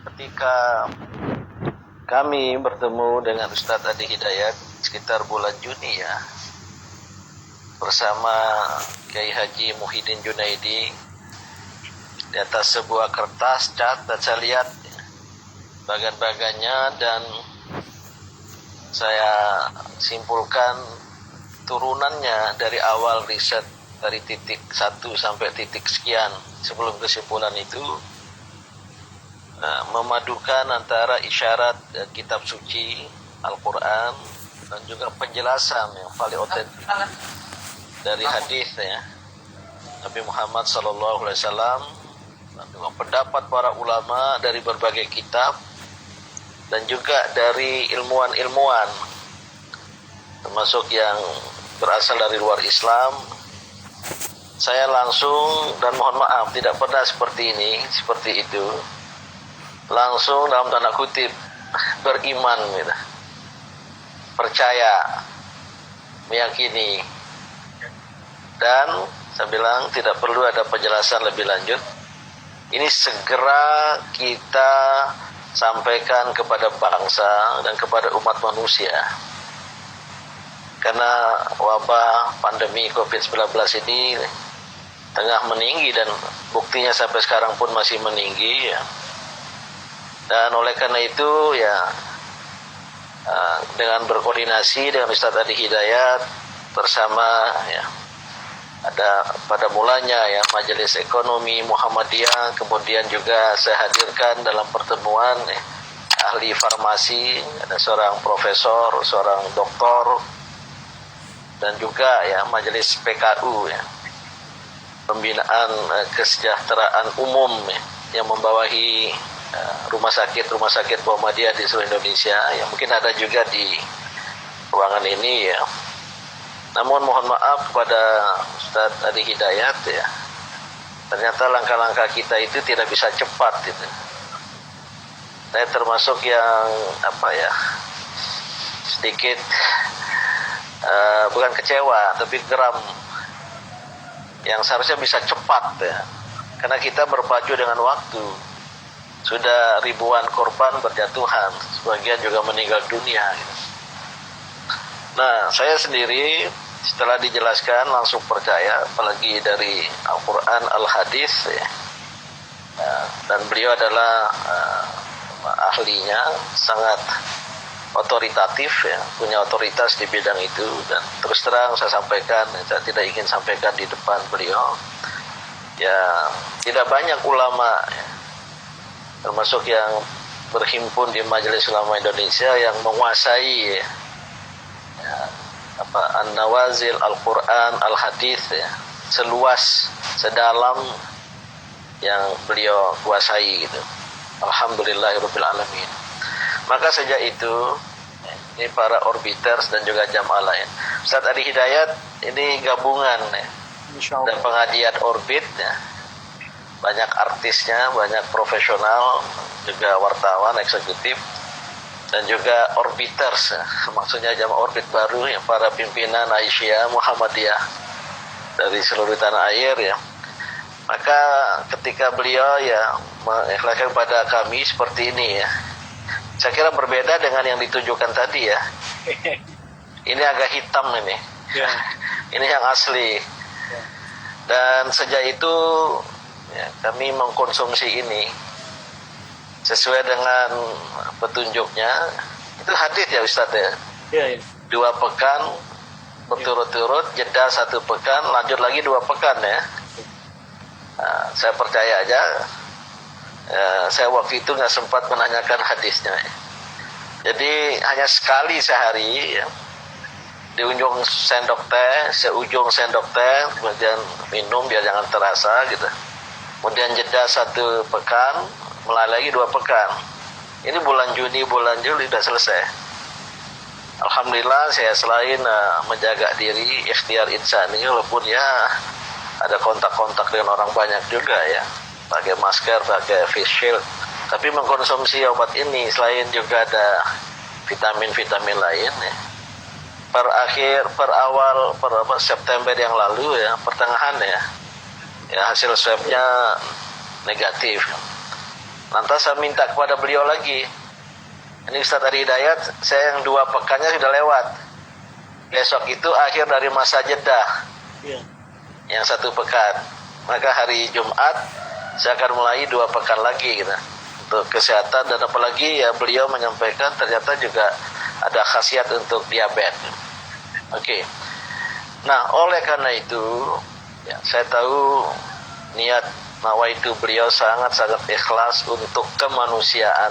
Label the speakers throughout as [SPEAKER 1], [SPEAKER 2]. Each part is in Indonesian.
[SPEAKER 1] ketika kami bertemu dengan Ustadz Adi Hidayat sekitar bulan Juni ya, bersama Kiai Haji Muhyiddin Junaidi di atas sebuah kertas cat, dan saya lihat bagan-bagannya dan saya simpulkan turunannya dari awal riset dari titik 1 sampai titik sekian. Sebelum kesimpulan itu memadukan antara isyarat kitab suci Al-Quran dan juga penjelasan yang paling otentik dari hadis ya Nabi Muhammad SAW, pendapat para ulama dari berbagai kitab, dan juga dari ilmuwan-ilmuwan termasuk yang berasal dari luar Islam. Saya langsung, dan mohon maaf tidak pernah seperti ini, seperti itu, langsung dalam tanda kutip beriman gitu. Percaya, meyakini, dan saya bilang tidak perlu ada penjelasan lebih lanjut. Ini segera kita sampaikan kepada bangsa dan kepada umat manusia, karena wabah pandemi COVID-19 ini tengah meninggi, dan buktinya sampai sekarang pun masih meninggi ya. Dan oleh karena itu ya, dengan berkoordinasi dengan Ustadz Adi Hidayat bersama ya, ada pada mulanya ya Majelis Ekonomi Muhammadiyah, kemudian juga saya hadirkan dalam pertemuan ya, ahli farmasi, ada seorang profesor, seorang doktor, dan juga ya Majelis PKU ya, pembinaan kesejahteraan umum ya, yang membawahi rumah sakit Muhammadiyah di seluruh Indonesia, yang mungkin ada juga di ruangan ini ya. Namun mohon maaf kepada Ustadz Adi Hidayat ya, ternyata langkah-langkah kita itu tidak bisa cepat gitu. Saya termasuk yang sedikit bukan kecewa tapi geram, yang seharusnya bisa cepat ya, karena kita berpacu dengan waktu. Sudah ribuan korban berjatuhan, sebagian juga meninggal dunia gitu. Nah, saya sendiri setelah dijelaskan langsung percaya, apalagi dari Al-Quran, Al-Hadis ya. Dan beliau adalah ahlinya, sangat otoritatif ya, punya otoritas di bidang itu. Dan terus terang saya sampaikan, saya tidak ingin sampaikan di depan beliau ya, tidak banyak ulama ya, termasuk yang berhimpun di Majelis Ulama Indonesia yang menguasai ya, An-Nawazil Al-Quran, Al-Hadis ya, seluas, sedalam yang beliau kuasai gitu. Alhamdulillahirabbil alamin. Maka sejak itu ini para orbiters dan juga jamaah lain, Ustadz Adi Hidayat ini gabungan ya, dan pengajian orbit ya. Banyak artisnya, banyak profesional, juga wartawan, eksekutif, dan juga orbiters, ya. Maksudnya jamaah orbit baru, ya, para pimpinan Aisyah, Muhammadiyah dari seluruh tanah air ya. Maka ketika beliau ya mengikhlaskan kepada kami seperti ini ya, saya kira berbeda dengan yang ditunjukkan tadi ya. Ini agak hitam ini, ini yang asli. Dan sejak itu ya, kami mengkonsumsi ini sesuai dengan petunjuknya. Itu hadis ya Ustadz ya. 2 pekan berturut-turut, jeda 1 pekan, lanjut lagi 2 pekan ya. Nah, saya percaya aja. Saya waktu itu nggak sempat menanyakan hadisnya ya. Jadi hanya sekali sehari ya, di ujung sendok teh, seujung sendok teh, kemudian minum biar jangan terasa gitu. Kemudian jeda 1 pekan, mulai lagi 2 pekan. Ini bulan Juni, bulan Juli sudah selesai. Alhamdulillah saya selain menjaga diri, ikhtiar insani, walaupun ya ada kontak-kontak dengan orang banyak juga ya, pakai masker, pakai face shield, tapi mengkonsumsi obat ini selain juga ada vitamin-vitamin lain ya. Per awal September yang lalu ya, pertengahan ya hasil swabnya negatif. Lantas saya minta kepada beliau lagi, ini Ustaz Ari Hidayat, saya yang 2 pekannya sudah lewat. Besok itu akhir dari masa jeda, yang 1 pekan. Maka hari Jumat saya akan mulai 2 pekan lagi gitu, untuk kesehatan. Dan apalagi ya beliau menyampaikan ternyata juga ada khasiat untuk diabetes. Oke. Nah, oleh karena itu ya, saya tahu niat nawaitu beliau sangat-sangat ikhlas untuk kemanusiaan,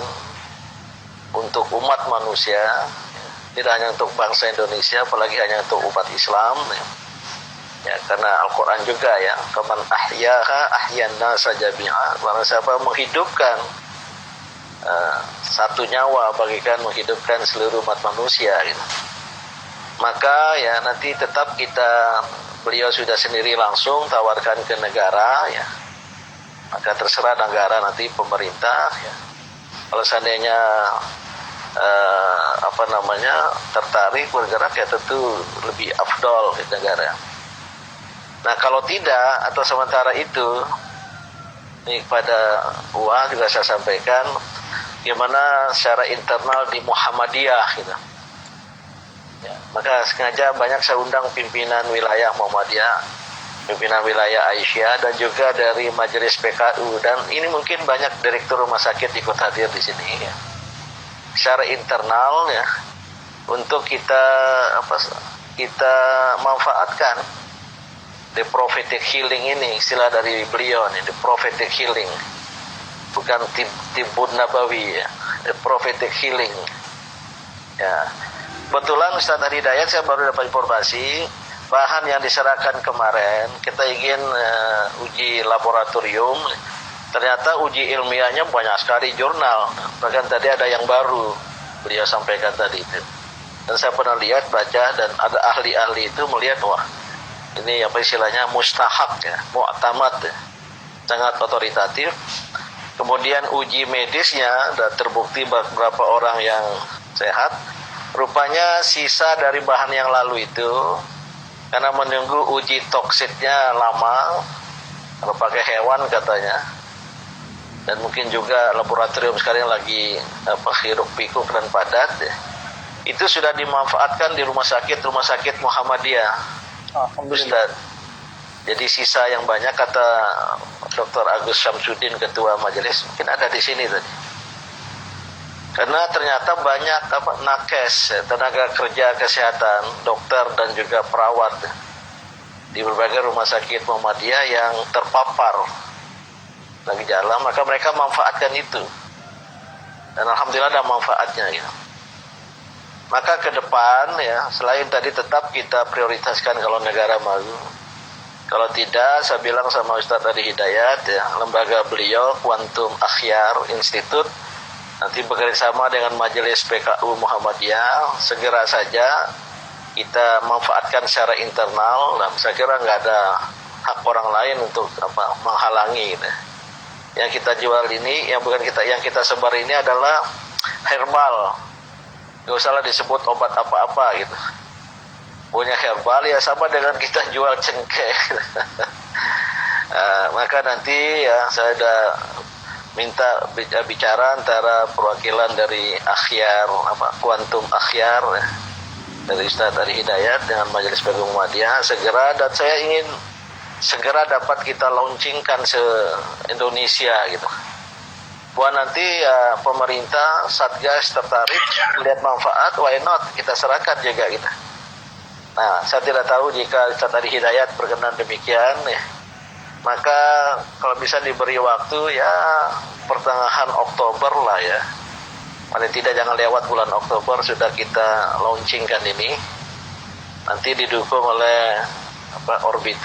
[SPEAKER 1] untuk umat manusia, tidak hanya untuk bangsa Indonesia, apalagi hanya untuk umat Islam. Ya, karena Al-Quran juga ya, faman ahyaha ahyanna sajami'a, barang siapa menghidupkan satu nyawa bagikan menghidupkan seluruh umat manusia gitu. Maka ya nanti tetap beliau sudah sendiri langsung tawarkan ke negara ya. Maka terserah negara nanti pemerintah ya. Kalau seandainya tertarik bergerak ya tentu lebih afdol ke negara. Nah kalau tidak atau sementara itu ini kepada UA juga saya sampaikan gimana secara internal di Muhammadiyah gitu. Ya, maka sengaja banyak saya undang pimpinan wilayah Muhammadiyah, pimpinan wilayah Aisyah, dan juga dari Majelis PKU, dan ini mungkin banyak direktur rumah sakit ikut hadir di sini ya. Secara internal ya, untuk kita manfaatkan the prophetic healing ini, istilah dari beliau nih, the prophetic healing, bukan tibun nabawi ya, the prophetic healing ya. Kebetulan Ustaz Ari Hidayat saya baru dapat informasi bahan yang diserahkan kemarin kita ingin uji laboratorium, ternyata uji ilmiahnya banyak sekali jurnal, bahkan tadi ada yang baru beliau sampaikan tadi itu, dan saya pernah lihat baca, dan ada ahli-ahli itu melihat wah ini apa istilahnya mustahak ya, mu'tamad ya, sangat otoritatif. Kemudian uji medisnya dan terbukti beberapa orang yang sehat. Rupanya sisa dari bahan yang lalu itu karena menunggu uji toksiknya lama, kalau pakai hewan katanya, dan mungkin juga laboratorium sekarang lagi hiruk pikuk dan padat ya, itu sudah dimanfaatkan di rumah sakit Muhammadiyah. Ustaz. Jadi sisa yang banyak kata Dr. Agus Syamsuddin ketua majelis mungkin ada di sini tadi. Karena ternyata banyak nakes, tenaga kerja kesehatan, dokter dan juga perawat di berbagai rumah sakit Muhammadiyah yang terpapar lagi jalan, maka mereka manfaatkan itu. Dan alhamdulillah ada manfaatnya gitu. Maka ke depan ya, selain tadi tetap kita prioritaskan kalau negara maju. Kalau tidak, saya bilang sama Ustadz Ari Hidayat ya, lembaga beliau Quantum Akhyar Institute nanti bekerjasama dengan Majelis PKU Muhammadiyah, segera saja kita manfaatkan secara internal, dan saya kira nggak ada hak orang lain untuk menghalangi gitu. Yang kita jual ini, yang kita sebar ini adalah herbal, nggak usahlah disebut obat apa-apa gitu. Punya herbal ya sama dengan kita jual cengkeh. Maka nanti ya saya udah minta bicara antara perwakilan dari Akhyar, Quantum Akhyar dari Ustaz Ari Hidayat dengan Majelis PKU Muhammadiyah segera, dan saya ingin segera dapat kita launchingkan se-Indonesia gitu. Buat nanti ya pemerintah Satgas tertarik melihat manfaat, why not kita serahkan juga gitu. Nah, saya tidak tahu jika Ustaz Ari Hidayat berkenan demikian ya. Maka kalau bisa diberi waktu ya pertengahan Oktober lah ya. Paling tidak jangan lewat bulan Oktober sudah kita launchingkan ini. Nanti didukung oleh orbit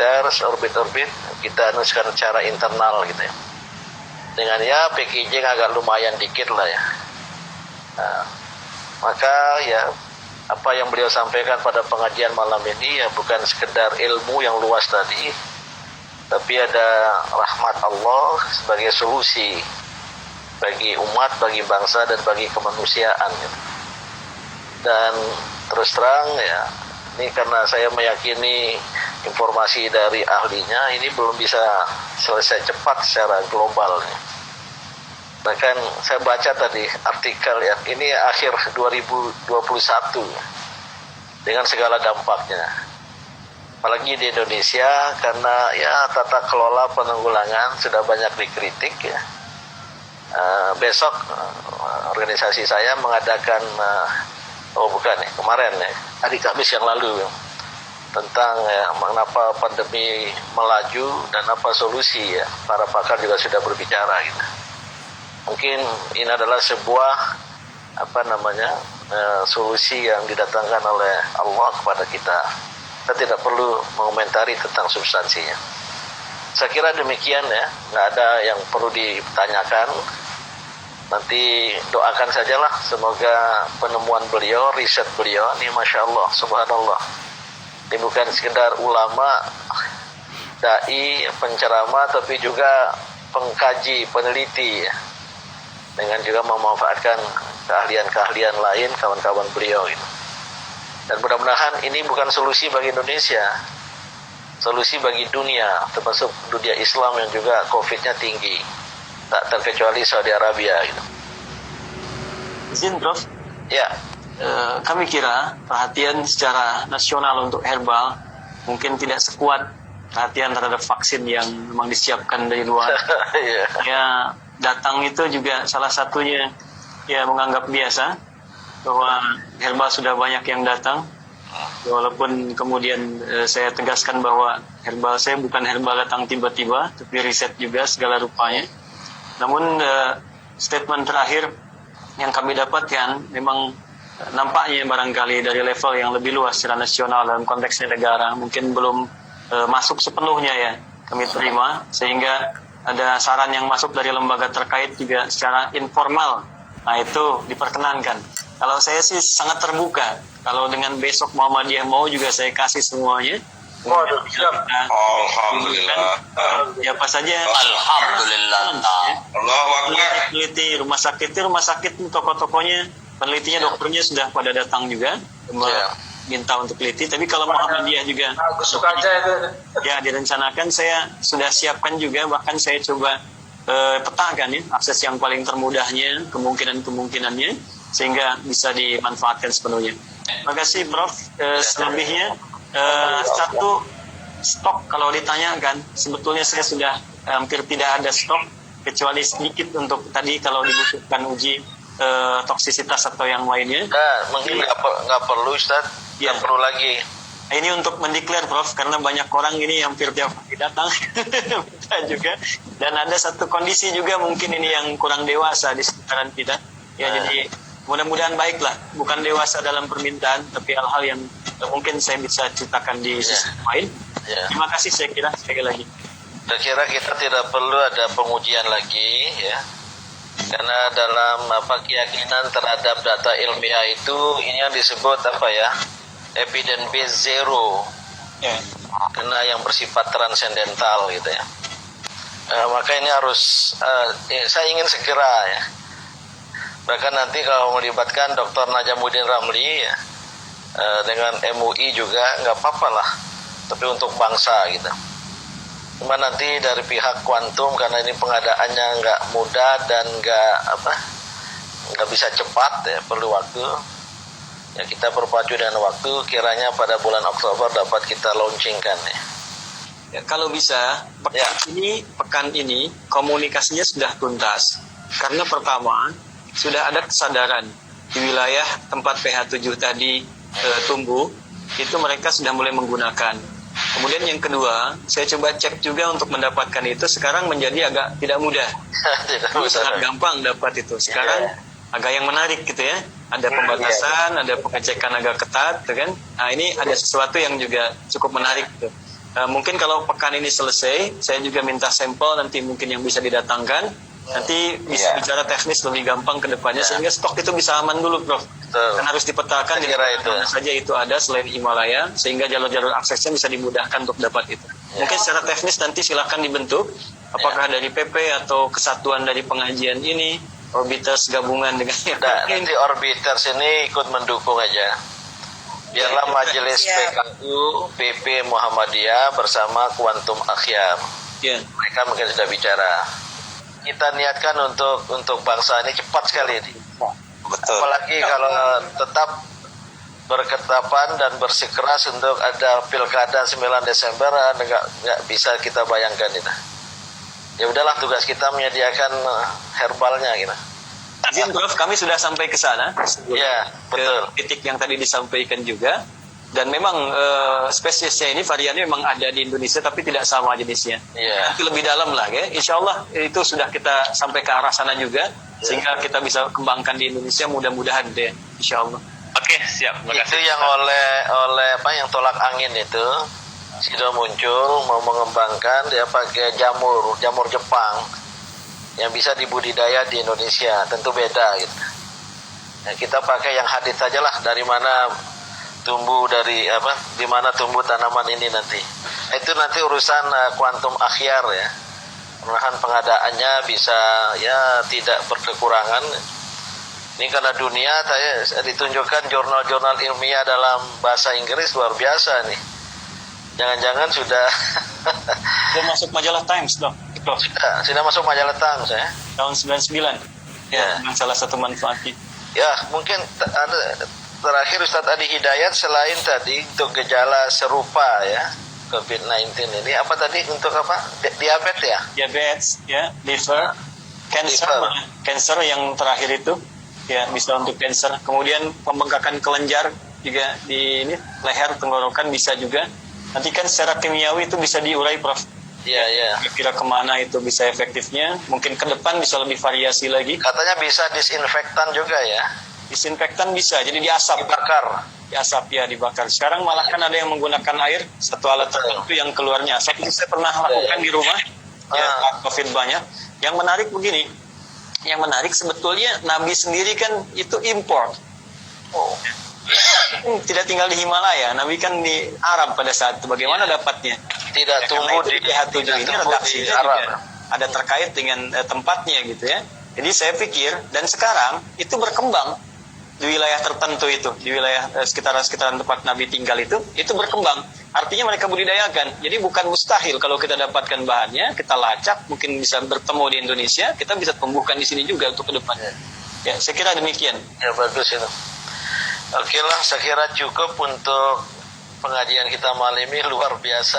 [SPEAKER 1] kita anunskan secara internal gitu ya. Dengan ya packaging agak lumayan dikit lah ya. Nah, maka ya apa yang beliau sampaikan pada pengajian malam ini ya bukan sekedar ilmu yang luas tadi, tapi ada rahmat Allah sebagai solusi bagi umat, bagi bangsa, dan bagi kemanusiaan. Dan terus terang ya, ini karena saya meyakini informasi dari ahlinya ini belum bisa selesai cepat secara global. Bahkan saya baca tadi artikel ya, ini akhir 2021 dengan segala dampaknya. Apalagi di Indonesia karena ya tata kelola penanggulangan sudah banyak dikritik ya. Besok organisasi saya mengadakan kemarin ya, hari Kamis yang lalu tentang ya, mengapa pandemi melaju dan apa solusi ya. Para pakar juga sudah berbicara gitu. Mungkin ini adalah sebuah solusi yang didatangkan oleh Allah kepada kita. Kita tidak perlu mengomentari tentang substansinya. Saya kira demikian ya, nggak ada yang perlu ditanyakan. Nanti doakan sajalah, semoga penemuan beliau, riset beliau, ini Masya Allah, Subhanallah. Ini bukan sekedar ulama, dai, penceramah, tapi juga pengkaji, peneliti ya. Dengan juga memanfaatkan keahlian-keahlian lain kawan-kawan beliau itu. Dan mudah-mudahan ini bukan solusi bagi Indonesia, solusi bagi dunia, termasuk dunia Islam yang juga COVID-nya tinggi, tak terkecuali Saudi Arabia gitu.
[SPEAKER 2] Izin Prof.
[SPEAKER 1] Ya.
[SPEAKER 2] Kami kira perhatian secara nasional untuk herbal mungkin tidak sekuat perhatian terhadap vaksin yang memang disiapkan dari luar. Ya, datang itu juga salah satunya ya menganggap biasa bahwa herbal sudah banyak yang datang. Walaupun kemudian saya tegaskan bahwa herbal saya bukan herbal datang tiba-tiba, tapi riset juga segala rupanya. Namun statement terakhir yang kami dapatkan memang nampaknya barangkali dari level yang lebih luas secara nasional dalam konteksnya negara mungkin belum masuk sepenuhnya ya kami terima, sehingga ada saran yang masuk dari lembaga terkait juga secara informal. Nah itu diperkenankan. Kalau saya sih sangat terbuka. Kalau dengan besok Muhammadiyah mau juga saya kasih semuanya.
[SPEAKER 3] Waduh, siap. Alhamdulillah.
[SPEAKER 2] Ya apa saja.
[SPEAKER 4] Alhamdulillah.
[SPEAKER 3] Allahu Akbar.
[SPEAKER 2] Peneliti rumah sakit toko-tokonya, penelitinya, dokternya sudah pada datang juga. Minta untuk teliti. Tapi kalau Muhammadiyah juga
[SPEAKER 3] Suka aja itu.
[SPEAKER 2] ya direncanakan, saya sudah siapkan juga. Bahkan saya coba petakan ya akses yang paling termudahnya, kemungkinannya, sehingga bisa dimanfaatkan sepenuhnya. Terima kasih Prof. Selebihnya satu stok kalau ditanyakan, sebetulnya saya sudah hampir tidak ada stok kecuali sedikit untuk tadi kalau dibutuhkan uji toksisitas atau yang lainnya.
[SPEAKER 1] Mungkin nggak perlu Ustaz, nggak perlu lagi.
[SPEAKER 2] Ini untuk mendeklar Prof, karena banyak orang ini hampir tiap hari datang minta juga. Dan ada satu kondisi juga mungkin ini yang kurang dewasa di sekitaran kita. Ya jadi mudah-mudahan baiklah, bukan dewasa dalam permintaan, tapi hal-hal yang mungkin saya bisa ceritakan di sisi lain. Terima kasih saya kira sekali lagi.
[SPEAKER 1] Saya kira kita tidak perlu ada pengujian lagi ya. Karena dalam keyakinan terhadap data ilmiah itu ini yang disebut evidence based zero, karena yang bersifat transendental gitu ya. Maka ini harus saya ingin segera ya. Bahkan nanti kalau melibatkan Dr. Najamuddin Ramli ya, dengan MUI juga nggak apa-apa lah, tapi untuk bangsa gitu. Cuma nanti dari pihak kuantum, karena ini pengadaannya nggak mudah dan nggak bisa cepat ya, perlu waktu. Ya kita berpacu dengan waktu, kiranya pada bulan Oktober dapat kita launchingkan ya.
[SPEAKER 2] Ya, kalau bisa pekan ini komunikasinya sudah tuntas. Karena pertama sudah ada kesadaran di wilayah tempat PH7 tadi tumbuh, itu mereka sudah mulai menggunakan. Kemudian yang kedua, saya coba cek juga untuk mendapatkan itu sekarang menjadi agak tidak mudah. Dulu sangat gampang dapat itu. Sekarang agak yang menarik gitu ya. Ada pembatasan, ada pengecekan agak ketat, gitu kan. Nah ini ada sesuatu yang juga cukup menarik gitu. Mungkin kalau pekan ini selesai, saya juga minta sampel nanti mungkin yang bisa didatangkan. Nanti bisa bicara teknis lebih gampang ke depannya, sehingga stok itu bisa aman dulu Prof. Dan harus dipetakan di mana saja itu ada selain Himalaya, sehingga jalur-jalur aksesnya bisa dimudahkan untuk dapat itu. Mungkin secara teknis nanti silakan dibentuk, apakah dari PP atau kesatuan dari pengajian ini, Orbiters gabungan dengan
[SPEAKER 1] nanti Orbiters ini ikut mendukung aja. Biarlah majelis PKU, PP Muhammadiyah bersama Kuantum Akhyar. Mereka mungkin sudah bicara. kita niatkan untuk bangsa ini cepat sekali ini.
[SPEAKER 3] Betul.
[SPEAKER 1] Apalagi kalau tetap berketapan dan bersikeras untuk ada pilkada 9 Desember, nggak bisa kita bayangkan itu. Ya udahlah, tugas kita menyediakan herbalnya gitu.
[SPEAKER 2] Izin Prof, kami sudah sampai ke sana.
[SPEAKER 1] Ya, betul.
[SPEAKER 2] Ke titik yang tadi disampaikan juga. Dan memang spesiesnya ini variannya memang ada di Indonesia tapi tidak sama jenisnya.
[SPEAKER 1] Iya.
[SPEAKER 2] Itu lebih dalam lah ya. Insya Allah itu sudah kita sampai ke arah sana juga sehingga kita bisa kembangkan di Indonesia mudah-mudahan deh. Insya Allah.
[SPEAKER 4] Oke, siap.
[SPEAKER 1] Itu yang oleh apa yang tolak angin itu sudah muncul mau mengembangkan, dia pakai jamur Jepang yang bisa dibudidaya di Indonesia, tentu beda gitu. Nah, kita pakai yang hadis sajalah, dari mana tumbuh di mana tumbuh tanaman ini nanti. Itu nanti urusan kuantum akhyar ya. Mudah-mudahan pengadaannya bisa ya tidak berkekurangan. Ini karena dunia saya ditunjukkan jurnal-jurnal ilmiah dalam bahasa Inggris luar biasa nih. Jangan-jangan sudah
[SPEAKER 2] masuk majalah Times dong.
[SPEAKER 1] sudah masuk majalah Times ya.
[SPEAKER 2] Tahun 99.
[SPEAKER 1] Ya.
[SPEAKER 2] Dengan salah satu manfaatnya.
[SPEAKER 1] Ya, mungkin terakhir Ustadz Adi Hidayat, selain tadi untuk gejala serupa ya COVID-19 ini, apa tadi untuk apa? Diabetes ya?
[SPEAKER 2] Diabetes, ya, liver, cancer yang terakhir itu, ya bisa untuk cancer. Kemudian pembengkakan kelenjar juga di ini, leher, tenggorokan bisa juga. Nanti kan secara kimiawi itu bisa diurai, Prof.
[SPEAKER 1] Iya, iya.
[SPEAKER 2] Kira kemana itu bisa efektifnya? Mungkin ke depan bisa lebih variasi lagi.
[SPEAKER 1] Katanya bisa disinfektan juga ya?
[SPEAKER 2] Disinfektan bisa, jadi diasap.
[SPEAKER 1] Dibakar.
[SPEAKER 2] Diasap ya, dibakar. Sekarang malah kan ada yang menggunakan air, satu alat tertentu yang keluarnya asap. Itu saya pernah lakukan di rumah, ya, COVID banyak. Yang menarik begini, yang menarik sebetulnya Nabi sendiri kan itu import. Tidak tinggal di Himalaya, Nabi kan di Arab pada saat itu. Bagaimana dapatnya?
[SPEAKER 1] Tidak tumbuh di
[SPEAKER 2] PH7 ini redaksinya juga ada terkait dengan tempatnya gitu ya. Jadi saya pikir, dan sekarang itu berkembang di wilayah tertentu itu, di wilayah sekitaran tempat Nabi tinggal itu berkembang. Artinya mereka budidayakan. Jadi bukan mustahil kalau kita dapatkan bahannya, kita lacak, mungkin bisa bertemu di Indonesia, kita bisa tumbuhkan di sini juga untuk ke depannya. Ya, saya kira demikian.
[SPEAKER 1] Ya, bagus itu. Oke lah, saya kira cukup untuk pengajian kita malam ini, luar biasa.